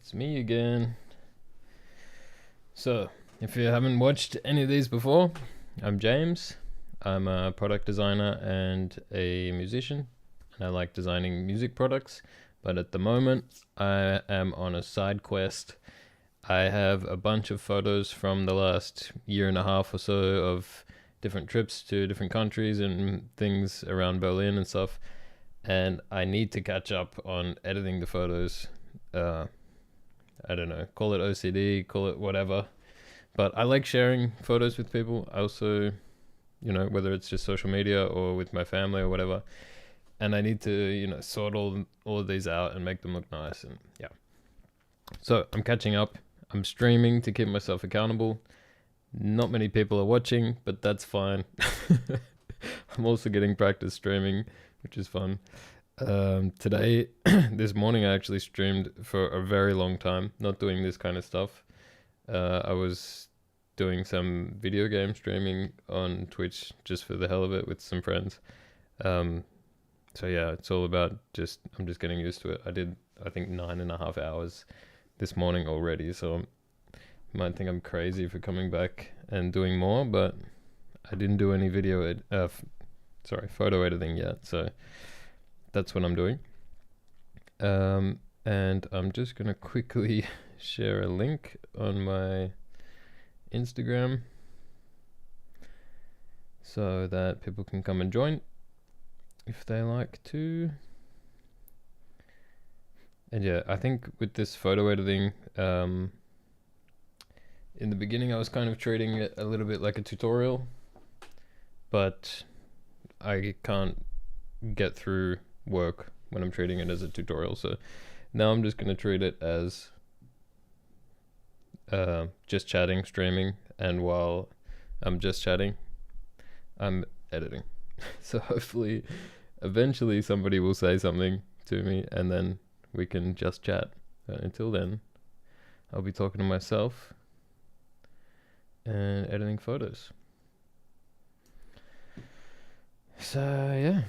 It's me again. So, if you haven't watched any of these before, I'm James. I'm a product designer and a musician, and I like designing music products. But at the moment, I am on a side quest. I have a bunch of photos from the last year and a half or so of different trips to different countries and things around Berlin and stuff. And I need to catch up on editing the photos. I don't know, call it OCD, call it whatever. But I like sharing photos with people. I also, whether it's just social media or with my family or whatever. And I need to, sort all of these out and make them look nice. And yeah. So I'm catching up. I'm streaming to keep myself accountable. Not many people are watching, but that's fine. I'm also getting practice streaming, which is fun. Today, this morning, I actually streamed for a very long time, not doing this kind of stuff. I was doing some video game streaming on Twitch just for the hell of it with some friends. So yeah, it's all about I'm just getting used to it. I did, I think, 9.5 hours this morning already, so you might think I'm crazy for coming back and doing more, but I didn't do any photo editing yet, so that's what I'm doing. And I'm just gonna quickly share a link on my Instagram so that people can come and join if they like to. And yeah, I think with this photo editing, in the beginning I was kind of treating it a little bit like a tutorial, but I can't get through work when I'm treating it as a tutorial, so now I'm just going to treat it as just chatting, streaming, and while I'm just chatting, I'm editing. So hopefully eventually somebody will say something to me and then we can just chat. Until then, I'll be talking to myself and editing photos. So yeah,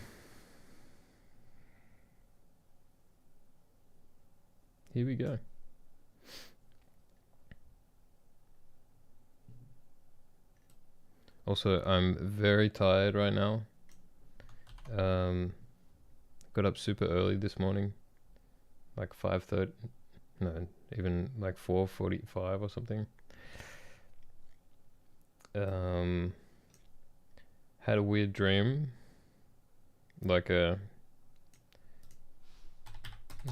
here we go. Also, I'm very tired right now. Got up super early this morning, like 5:30, no, even like 4:45 or something. Had a weird dream, like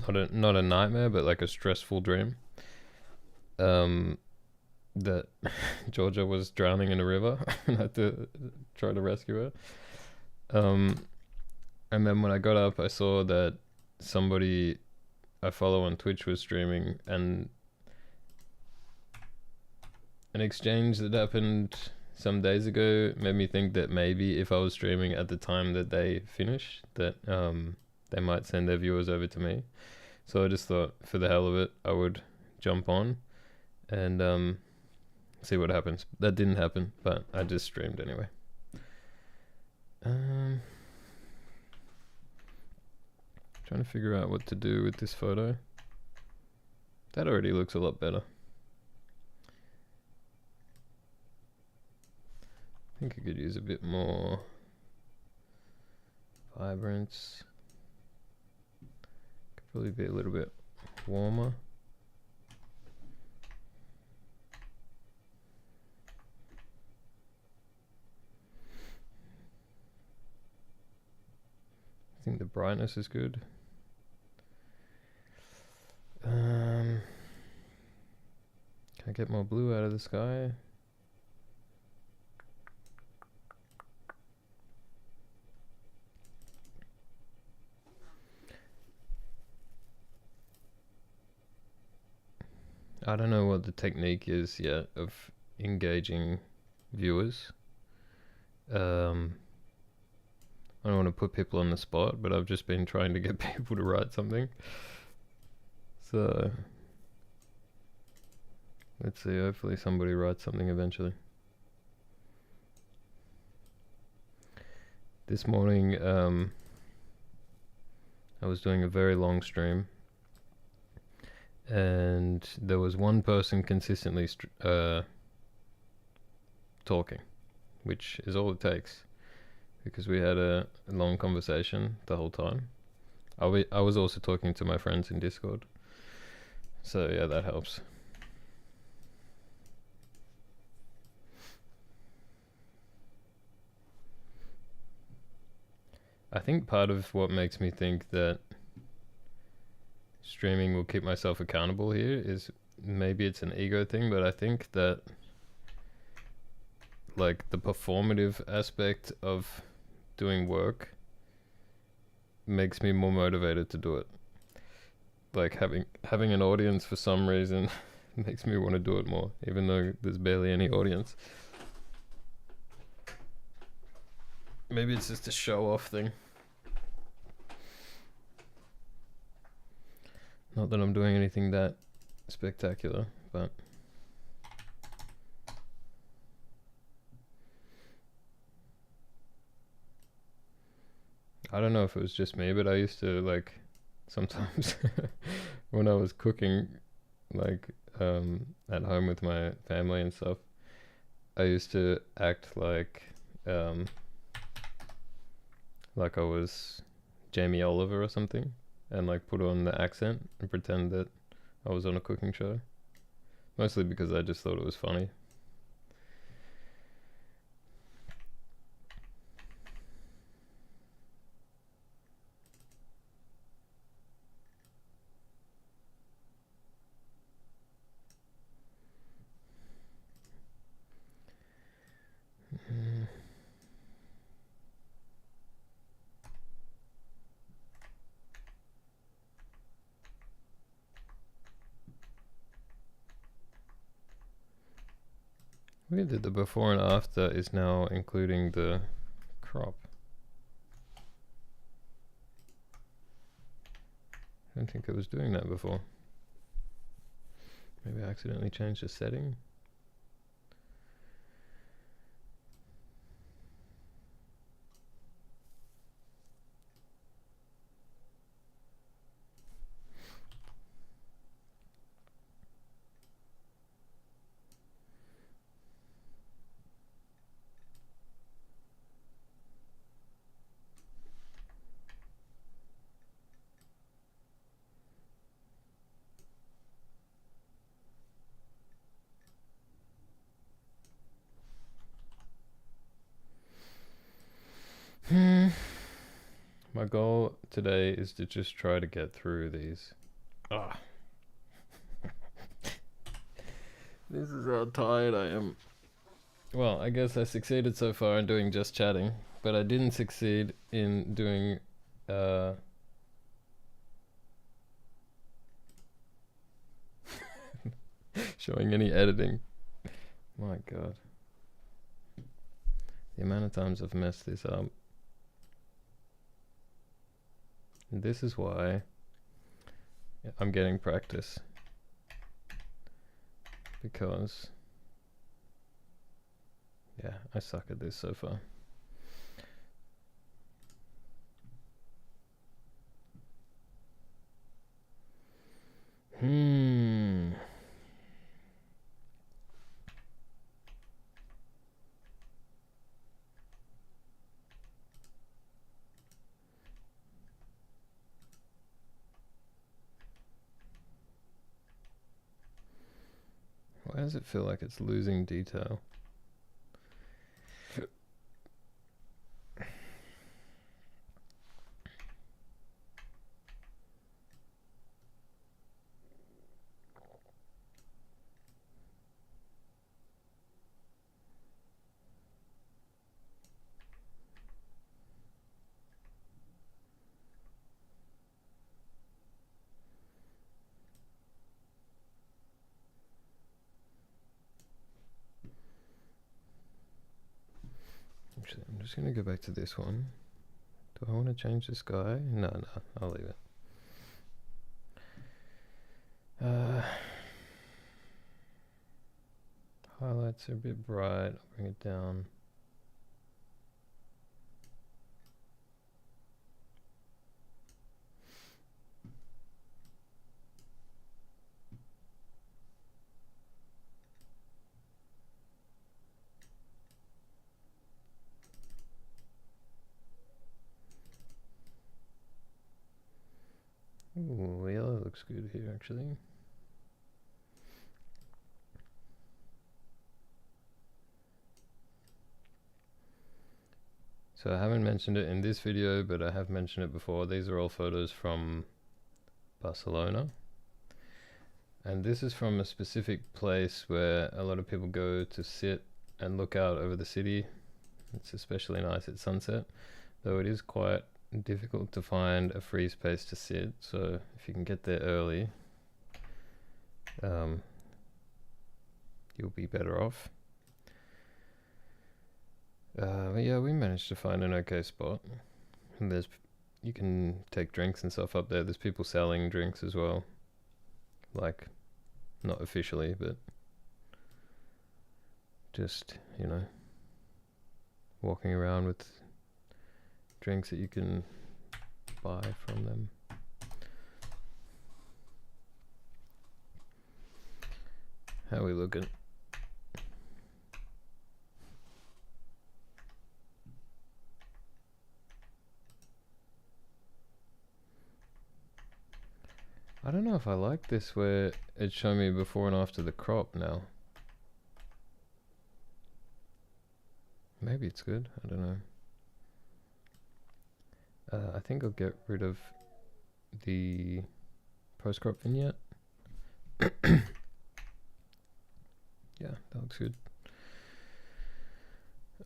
not a nightmare, but like a stressful dream. That Georgia was drowning in a river and I had to try to rescue her. And then when I got up, I saw that somebody I follow on Twitch was streaming, and an exchange that happened some days ago made me think that maybe if I was streaming at the time that they finish, that they might send their viewers over to me. So I just thought, for the hell of it, I would jump on and see what happens. That didn't happen, but I just streamed anyway. Trying to figure out what to do with this photo. That already looks a lot better. I think I could use a bit more vibrance. Could probably be a little bit warmer. I think the brightness is good. Can I get more blue out of the sky? I don't know what the technique is yet of engaging viewers. I don't want to put people on the spot, but I've just been trying to get people to write something. So let's see, hopefully somebody writes something eventually. This morning I was doing a very long stream, and there was one person consistently talking, which is all it takes, because we had a long conversation the whole time. I was also talking to my friends in Discord, so yeah, that helps. I think part of what makes me think that streaming will keep myself accountable here is maybe it's an ego thing, but I think that like the performative aspect of doing work makes me more motivated to do it. Like having an audience for some reason makes me want to do it more, even though there's barely any audience. Maybe it's just a show off thing. Not that I'm doing anything that spectacular, but I don't know if it was just me, but I used to like sometimes when I was cooking, like at home with my family and stuff, I used to act like I was Jamie Oliver or something, and like put on the accent and pretend that I was on a cooking show. Mostly because I just thought it was funny. Weird that the before and after is now including the crop. I don't think it was doing that before. Maybe I accidentally changed the setting. My goal today is to just try to get through these. This is how tired I am. Well, I guess I succeeded so far in doing just chatting, but I didn't succeed in doing showing any editing. My god. The amount of times I've messed this up. And this is why I'm getting practice. Because, yeah, I suck at this so far. Why does it feel like it's losing detail? Actually, I'm just going to go back to this one. Do I want to change the sky? No, I'll leave it. Highlights are a bit bright. I'll bring it down. Ooh, yellow looks good here actually. So I haven't mentioned it in this video, but I have mentioned it before. These are all photos from Barcelona. And this is from a specific place where a lot of people go to sit and look out over the city. It's especially nice at sunset, though it is quite difficult to find a free space to sit. So if you can get there early, you'll be better off. But yeah, we managed to find an okay spot. And you can take drinks and stuff up there. There's people selling drinks as well. Like, not officially, but just, you know, walking around with drinks that you can buy from them. How are we looking? I don't know if I like this where it's showing me before and after the crop now. Maybe it's good, I don't know. I think I'll get rid of the post-crop vignette. Yeah, that looks good.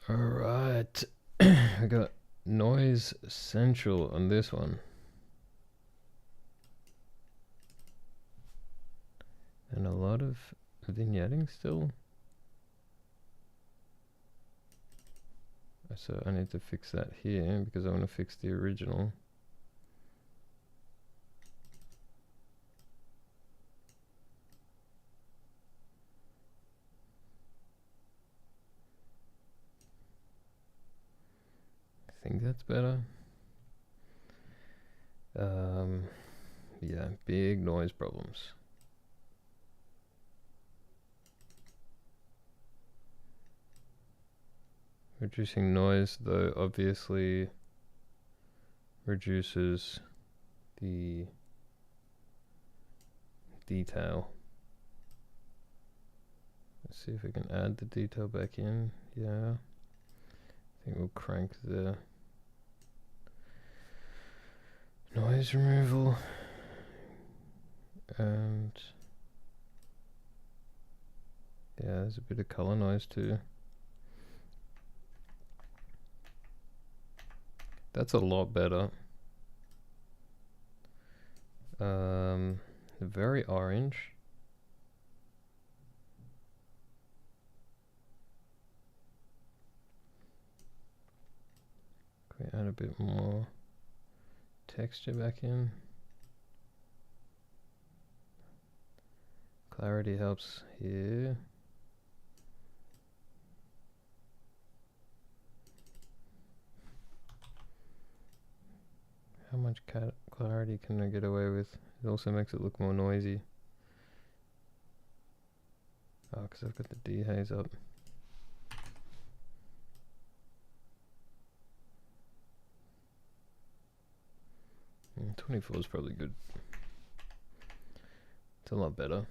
Alright, I got noise central on this one. And a lot of vignetting still. So I need to fix that here because I want to fix the original. I think that's better. Yeah, big noise problems. Reducing noise, though, obviously reduces the detail. Let's see if we can add the detail back in. Yeah, I think we'll crank the noise removal, and yeah, there's a bit of color noise too. That's a lot better. Very orange. Can we add a bit more texture back in? Clarity helps here. How much clarity can I get away with? It also makes it look more noisy. Oh, because I've got the dehaze up. And 24 is probably good. It's a lot better.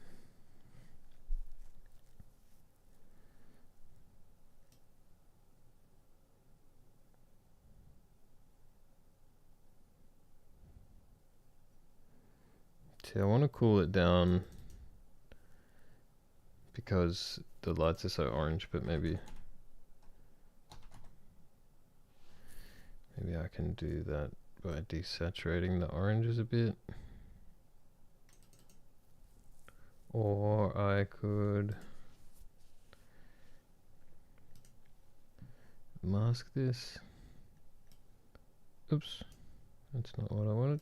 See, I want to cool it down because the lights are so orange, but maybe I can do that by desaturating the oranges a bit. Or I could mask this. Oops, that's not what I wanted.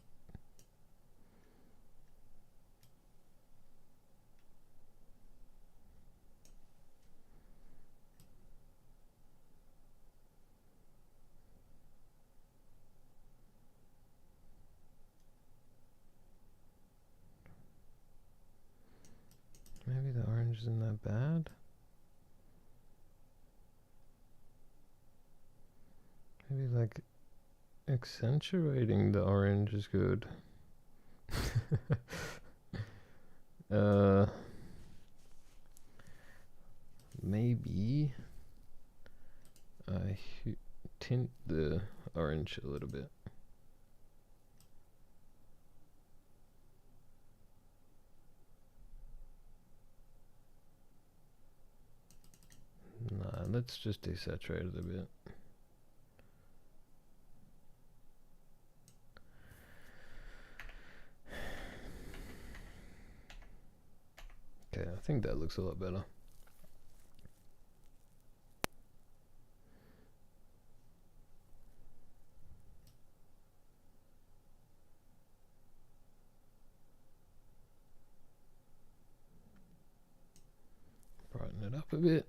Maybe the orange isn't that bad. Maybe like accentuating the orange is good. Maybe I tint the orange a little bit. Nah, let's just desaturate it a bit. Okay, I think that looks a lot better. Brighten it up a bit.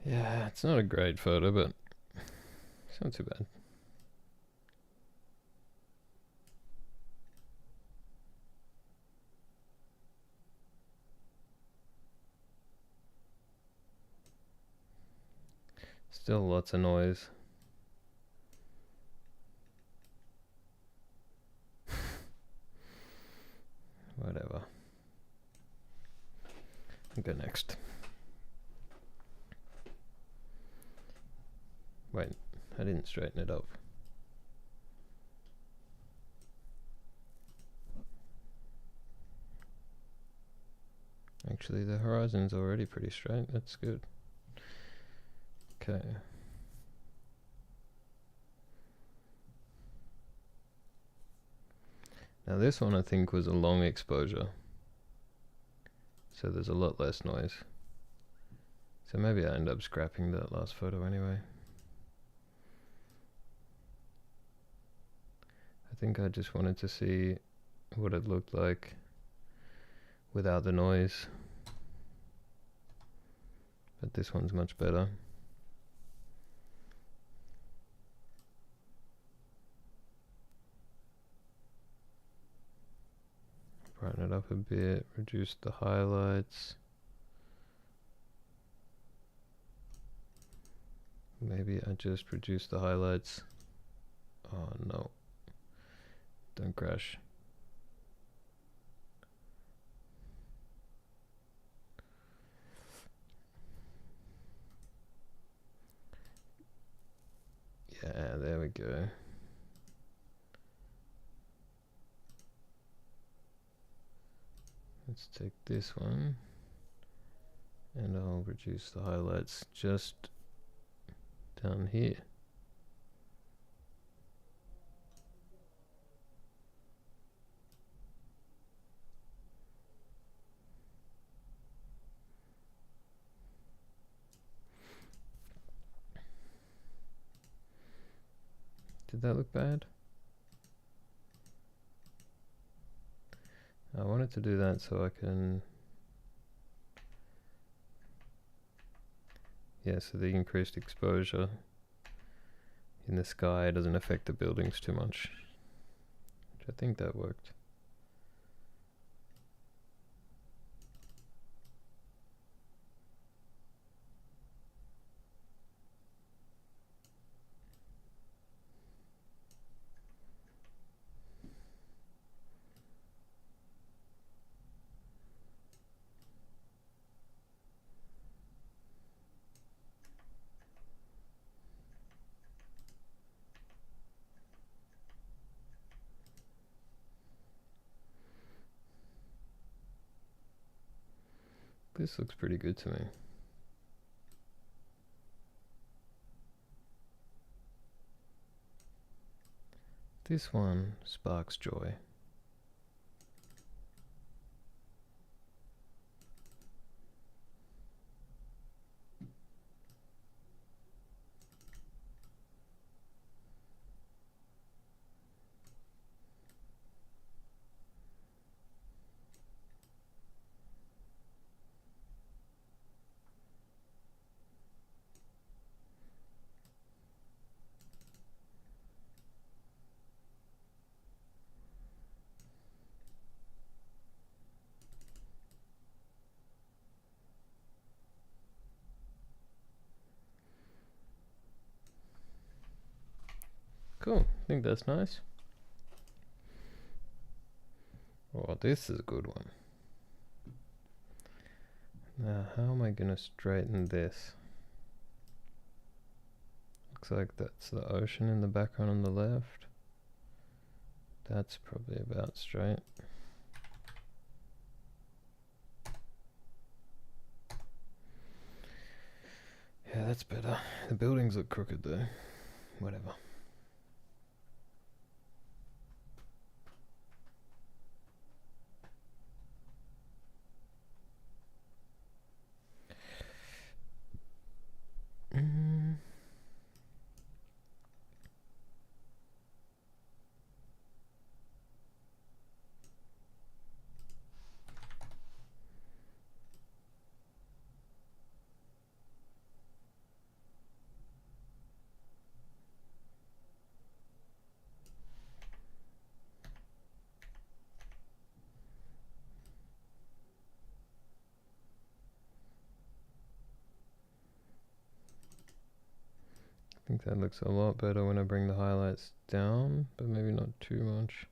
Yeah, it's not a great photo, but it's not too bad. Still lots of noise. Whatever. I'll go next. Wait, I didn't straighten it up. Actually, the horizon's already pretty straight. That's good. Okay. Now this one I think was a long exposure, so there's a lot less noise. So maybe I end up scrapping that last photo anyway. I think I just wanted to see what it looked like without the noise. But this one's much better. Brighten it up a bit, reduce the highlights. Maybe I just reduce the highlights. Oh no. Don't crash. Yeah, there we go. Let's take this one and I'll reduce the highlights just down here. Did that look bad? I wanted to do that so I can... Yeah, so the increased exposure in the sky doesn't affect the buildings too much. Which I think that worked. This looks pretty good to me. This one sparks joy. Cool, I think that's nice. Oh, this is a good one. Now, how am I gonna straighten this? Looks like that's the ocean in the background on the left. That's probably about straight. Yeah, that's better. The buildings look crooked though. Whatever. I think that looks a lot better when I bring the highlights down, but maybe not too much.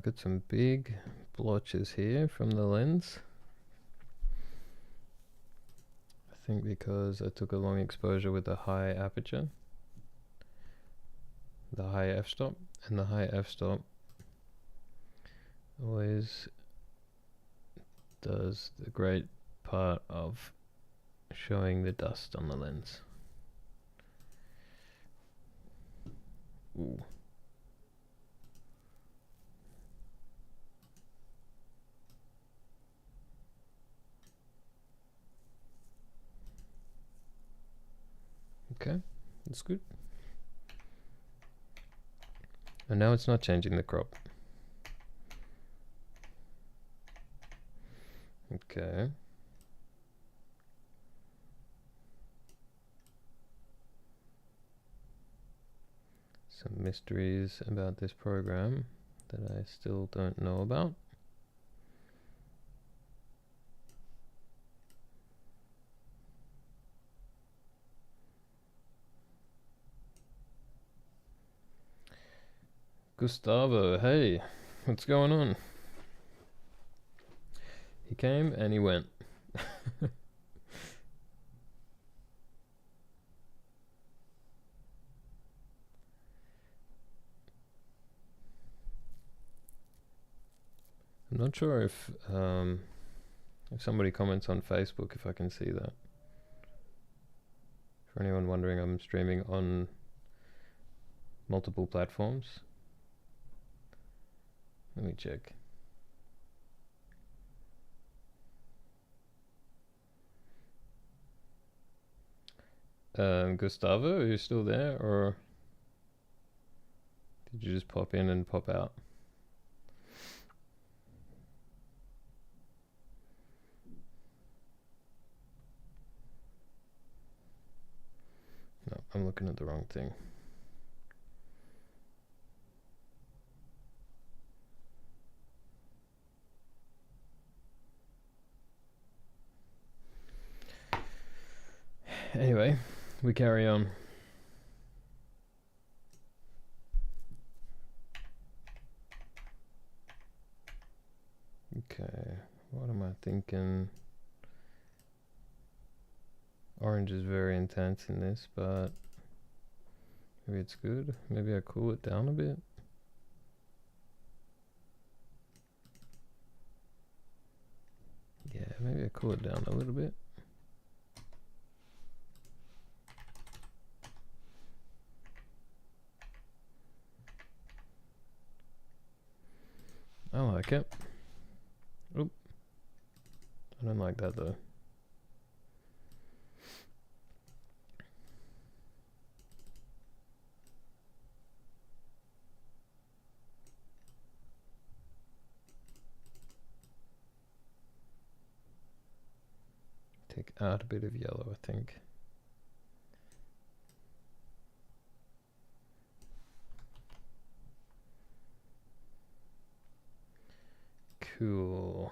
Got some big blotches here from the lens. I think because I took a long exposure with the high aperture, the high f-stop, and the high f-stop always does the great part of showing the dust on the lens. Ooh. Okay, that's good. And now it's not changing the crop. Okay. Some mysteries about this program that I still don't know about. Gustavo, hey, what's going on? He came and he went. I'm not sure if somebody comments on Facebook, if I can see that. For anyone wondering, I'm streaming on multiple platforms. Let me check. Gustavo, are you still there, or did you just pop in and pop out? No, I'm looking at the wrong thing. Anyway, we carry on. Okay, what am I thinking? Orange is very intense in this, but maybe it's good. Maybe I cool it down a bit. Yeah, maybe I cool it down a little bit. I like it. Oop. I don't like that though. Take out a bit of yellow, I think. Cool.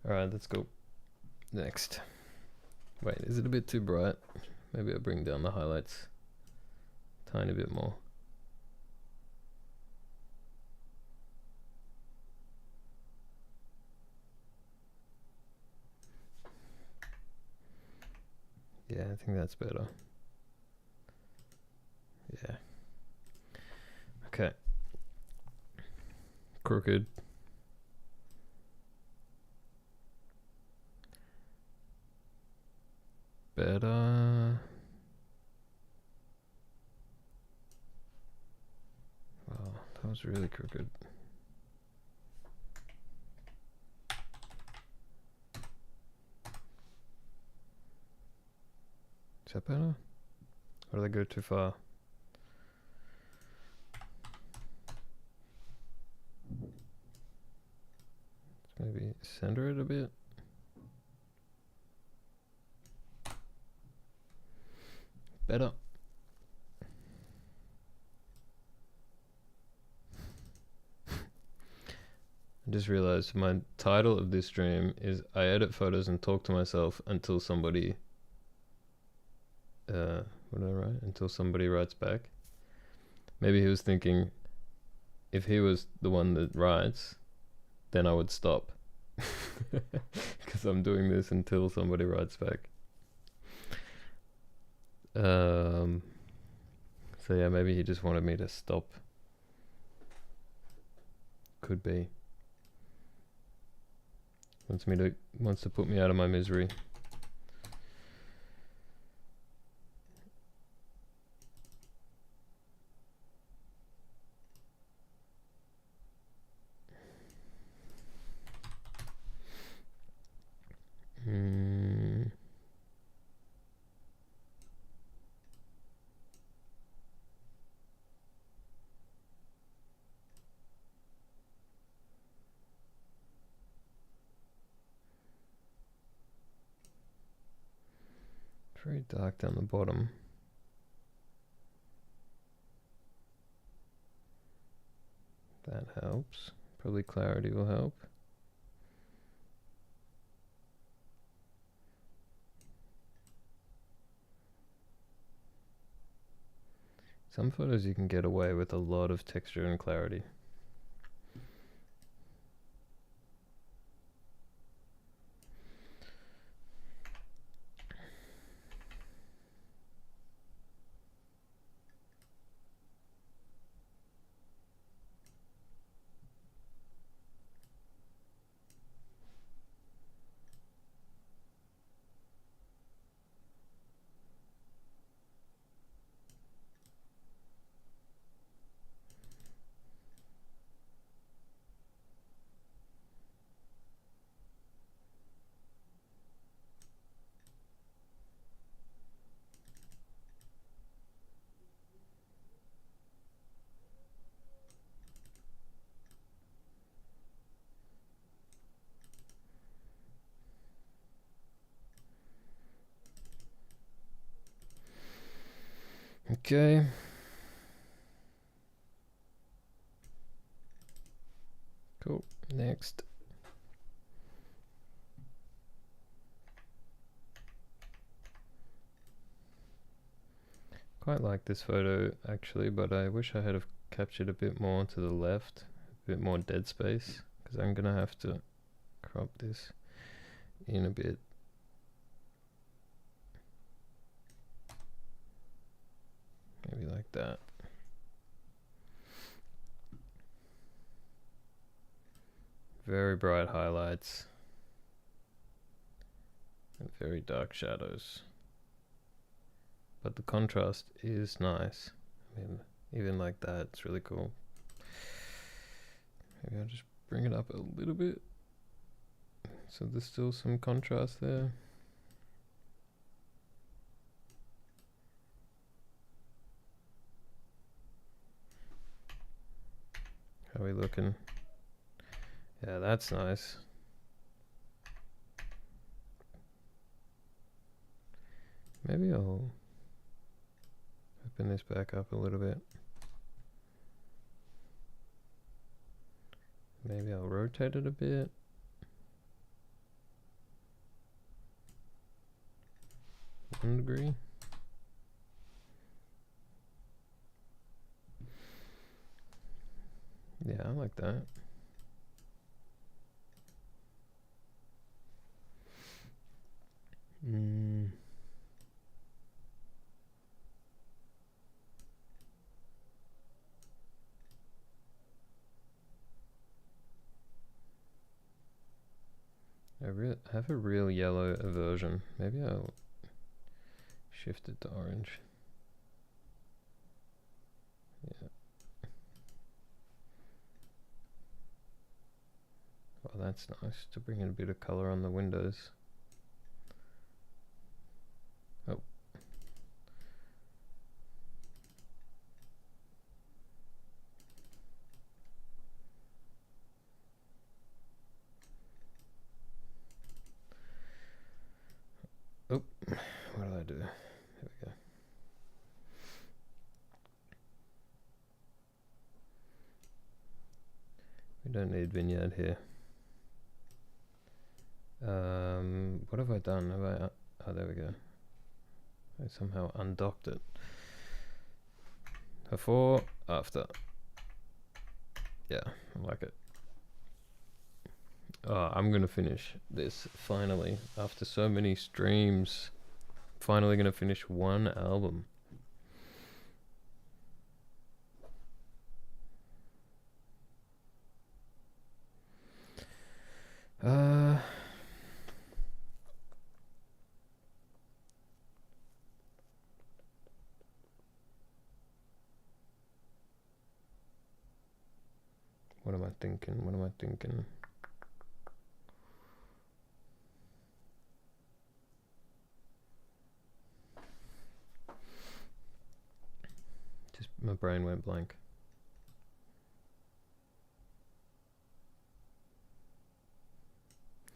Alright, let's go next. Wait, is it a bit too bright? Maybe I'll bring down the highlights a tiny bit more. Yeah, I think that's better. Yeah. Okay. Crooked. Better. Wow, that was really crooked. Is that better? Or did I go too far? Let's maybe center it a bit. Better. I just realized my title of this stream is I edit photos and talk to myself until somebody what did I write? Until somebody writes back. Maybe he was thinking if he was the one that writes, then I would stop. Because I'm doing this until somebody writes back. So yeah, maybe he just wanted me to stop. Could be. Wants to put me out of my misery. Very dark down the bottom. That helps. Probably clarity will help. Some photos you can get away with a lot of texture and clarity. Okay. Cool. Next. Quite like this photo actually, but I wish I had have captured a bit more to the left, a bit more dead space, because I'm gonna have to crop this in a bit. Maybe like that. Very bright highlights and very dark shadows. But the contrast is nice. I mean, even like that, it's really cool. Maybe I'll just bring it up a little bit. So there's still some contrast there. How are we looking? Yeah, that's nice. Maybe I'll open this back up a little bit. Maybe I'll rotate it a bit. One degree. Yeah, I like that. I have a real yellow aversion. Maybe I'll shift it to orange. Yeah. Oh, that's nice to bring in a bit of color on the windows. Oh. Oh, what did I do? Here we go. We don't need vignette here. What have I done? Have I? Oh, there we go. I somehow undocked it. Before, after. Yeah, I like it. Oh, I'm gonna finish this finally. After so many streams, finally gonna finish one album. What am I thinking? What am I thinking? Just my brain went blank.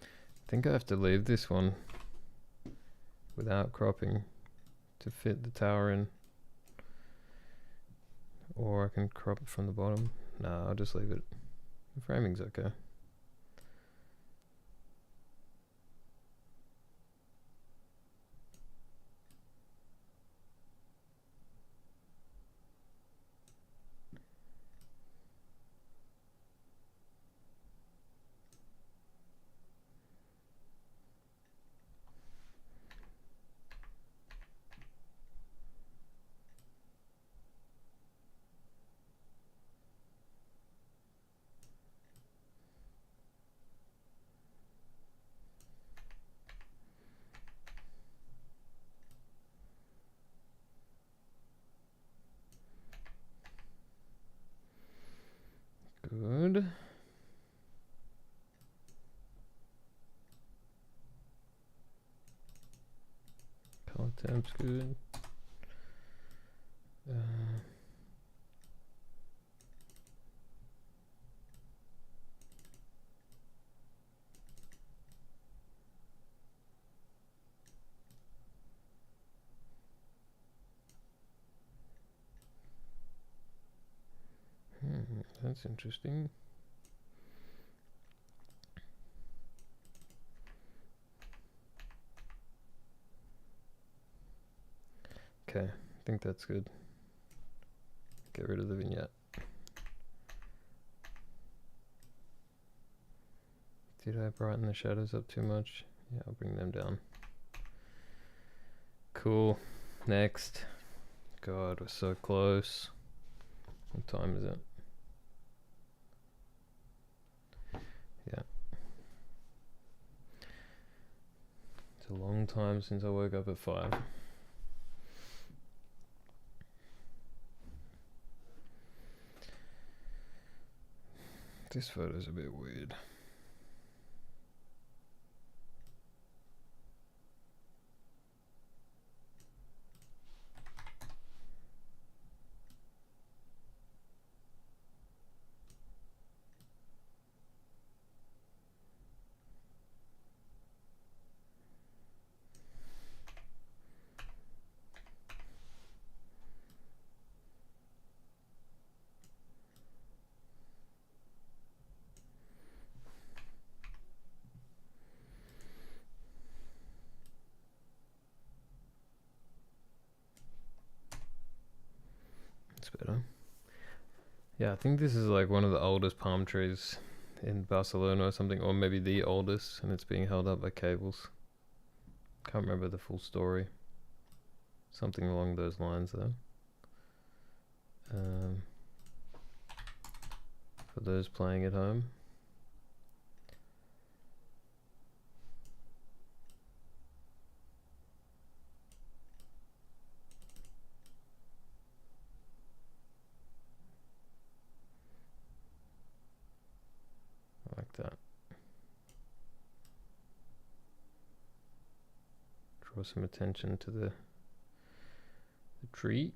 I think I have to leave this one without cropping to fit the tower in. Or I can crop it from the bottom. Nah, I'll just leave it. The framing's okay. Good. Color temp's good. That's interesting. Okay, I think that's good. Get rid of the vignette. Did I brighten the shadows up too much? Yeah, I'll bring them down. Cool. Next. God, we're so close. What time is it? Yeah. It's a long time since I woke up at 5. This photo's a bit weird. Yeah, I think this is like one of the oldest palm trees in Barcelona or something, or maybe the oldest, and it's being held up by cables. Can't remember the full story. Something along those lines, though. For those playing at home. I like that. Draw some attention to the tree.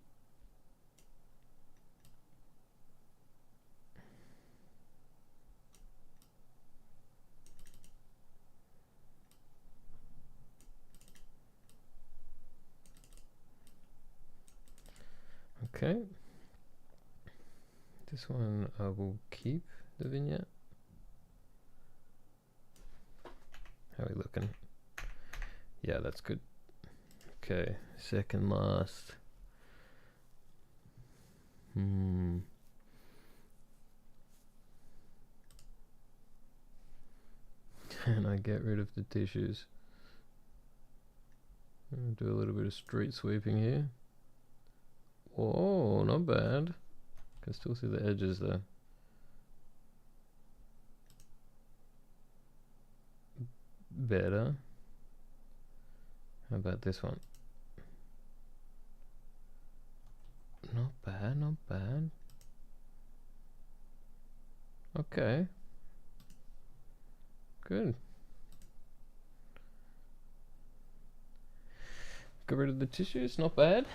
Okay. This one I will keep the vignette. How are we looking? Yeah, that's good. Okay, second last. Can I get rid of the tissues? Do a little bit of street sweeping here. Whoa, not bad. Can still see the edges though. Better. How about this one? Not bad, not bad. Okay. Good. Get rid of the tissues, not bad.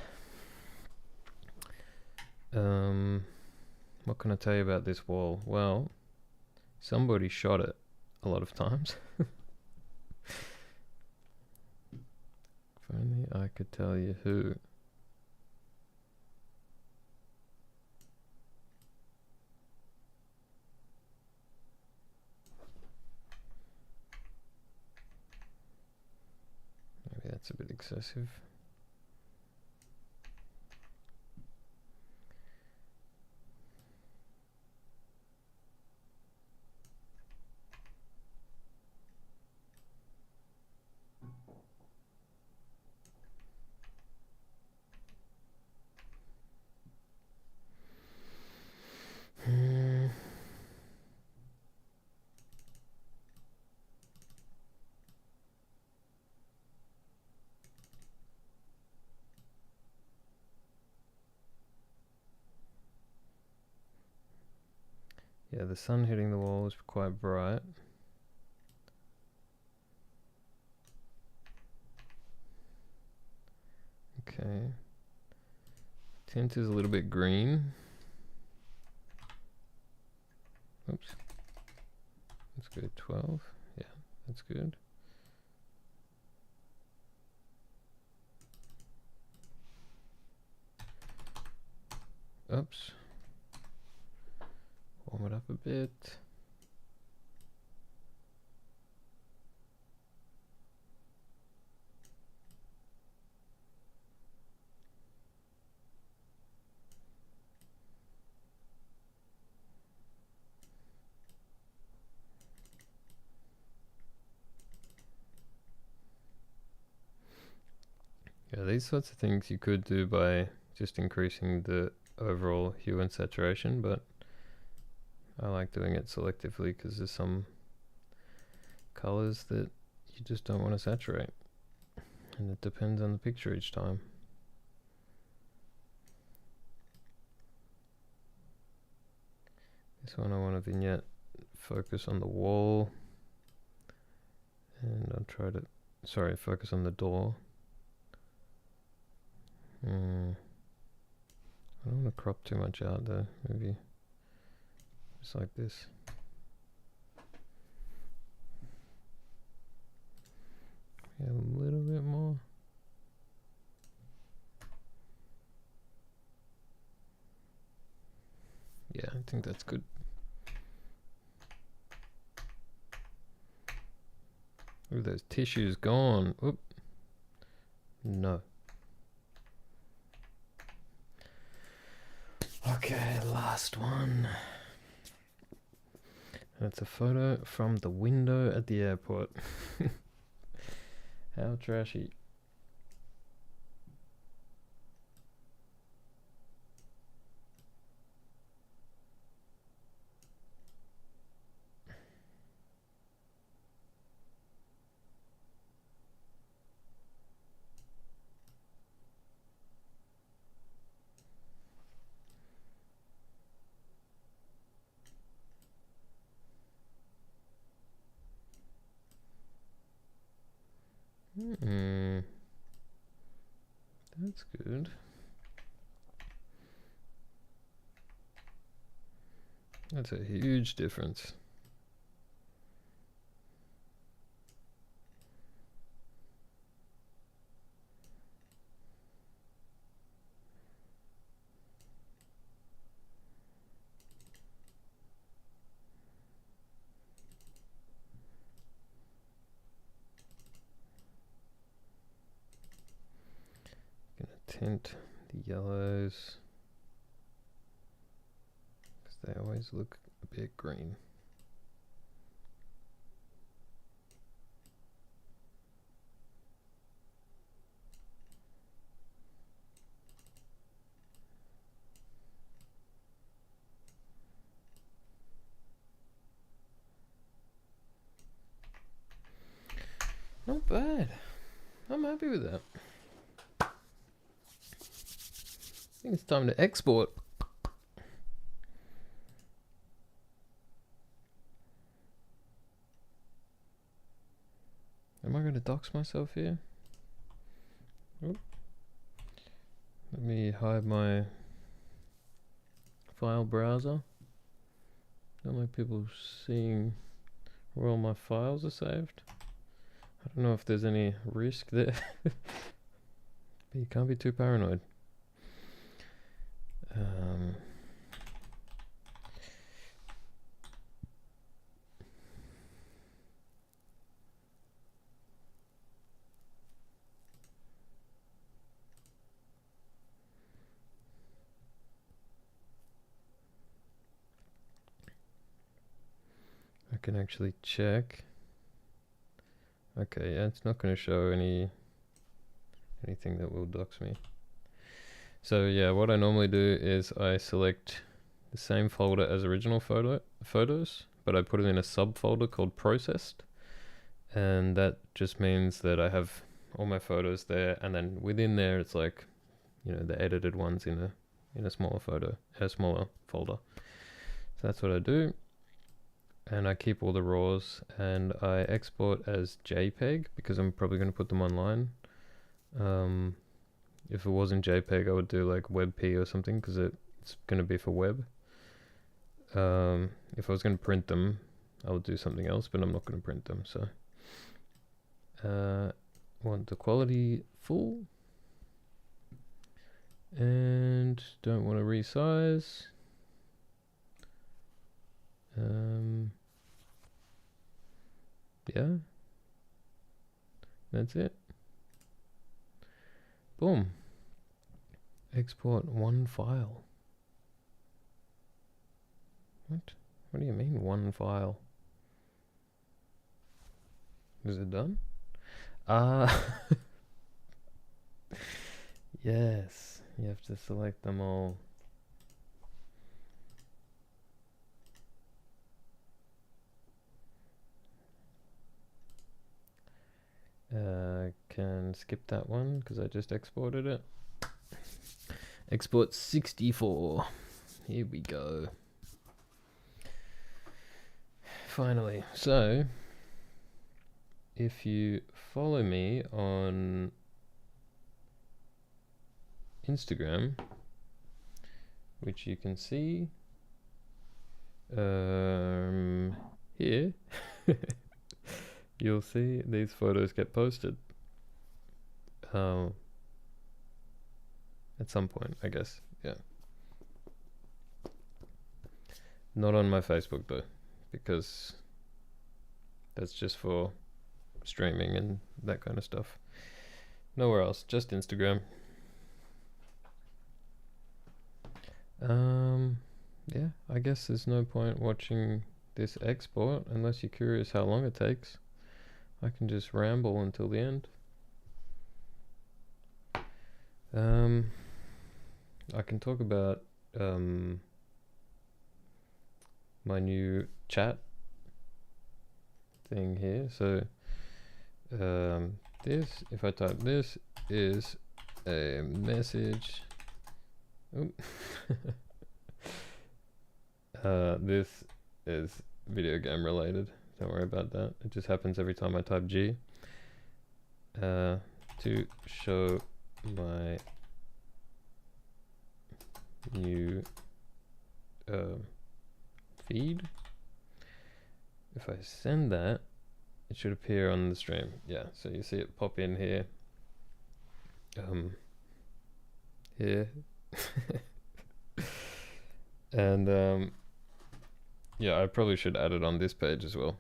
What can I tell you about this wall? Well, somebody shot it a lot of times. If only I could tell you who. Maybe that's a bit excessive. Yeah, the sun hitting the wall is quite bright. Okay. Tint is a little bit green. Oops. That's good. 12. Yeah, that's good. Oops. Warm it up a bit. Yeah, these sorts of things you could do by just increasing the overall hue and saturation, but I like doing it selectively because there's some colors that you just don't want to saturate, and it depends on the picture each time. This one I want a vignette focus on the wall, and I'll try to, sorry, focus on the door. I don't want to crop too much out though, maybe just like this. Yeah, a little bit more. Yeah, I think that's good. Ooh, those tissues gone. Oop. No. Okay, last one. That's a photo from the window at the airport. How trashy. That's good. That's a huge difference. Gonna tint the yellows because they always look a bit green. Not bad. I'm happy with that. I think it's time to export. Am I going to dox myself here? Oop. Let me hide my file browser. Don't like people seeing where all my files are saved. I don't know if there's any risk there. But you can't be too paranoid. I can actually check. Okay, yeah, it's not going to show anything that will dox me. So yeah, what I normally do is I select the same folder as original photos, but I put it in a subfolder called processed, and that just means that I have all my photos there, and then within there it's like, you know, the edited ones in a smaller folder. So that's what I do. And I keep all the raws, and I export as JPEG because I'm probably going to put them online. If it wasn't JPEG, I would do like WebP or something because it's going to be for web. If I was going to print them, I would do something else, but I'm not going to print them. So want the quality full, and don't want to resize. Yeah, that's it. Boom. Export one file. What do you mean one file? Is it done? Yes, you have to select them all. Can skip that one because I just exported it. Export 64. Here we go. Finally. So if you follow me on Instagram, which you can see here, you'll see these photos get posted at some point, I guess. Yeah. Not on my Facebook though, because that's just for streaming and that kind of stuff. Nowhere else, just Instagram. Yeah, I guess there's no point watching this export unless you're curious how long it takes. I can just ramble until the end. I can talk about my new chat thing here. So this, if I type this, is a message. This is video game related. Don't worry about that. It just happens every time I type G. To show my new feed. If I send that, it should appear on the stream. Yeah, so you see it pop in here. Here. And yeah, I probably should add it on this page as well.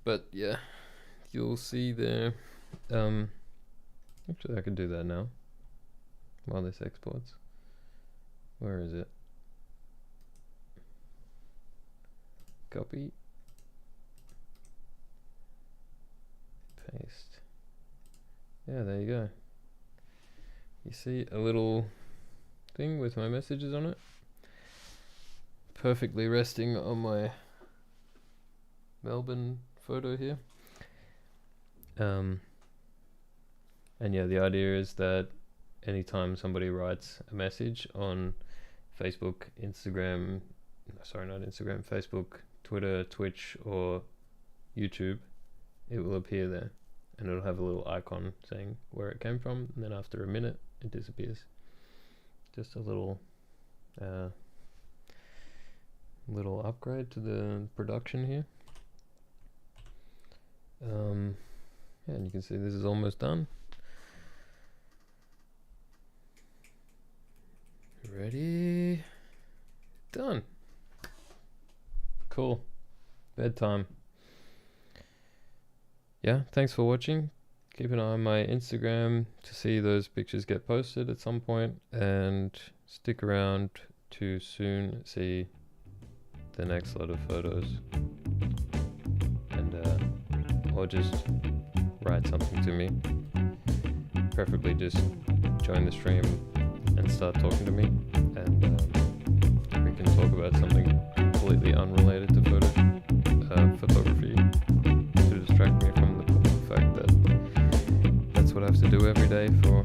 But yeah, you'll see there. Actually, I could do that now while this exports. Where is it? Copy. Paste. Yeah, there you go. You see a little thing with my messages on it. Perfectly resting on my Melbourne photo here. And yeah, the idea is that anytime somebody writes a message on Facebook, Instagram, sorry, not Instagram, Facebook, Twitter, Twitch, or YouTube, it will appear there, and it'll have a little icon saying where it came from, and then after a minute it disappears. Just a little little upgrade to the production here. Yeah, and you can see this is almost done. Ready? Done. Cool. Bedtime. Yeah, thanks for watching. Keep an eye on my Instagram to see those pictures get posted at some point, and stick around to soon see the next lot of photos. And or just write something to me. Preferably just join the stream and start talking to me, and we can talk about something completely unrelated to photography to distract me from the fact that that's what I have to do every day for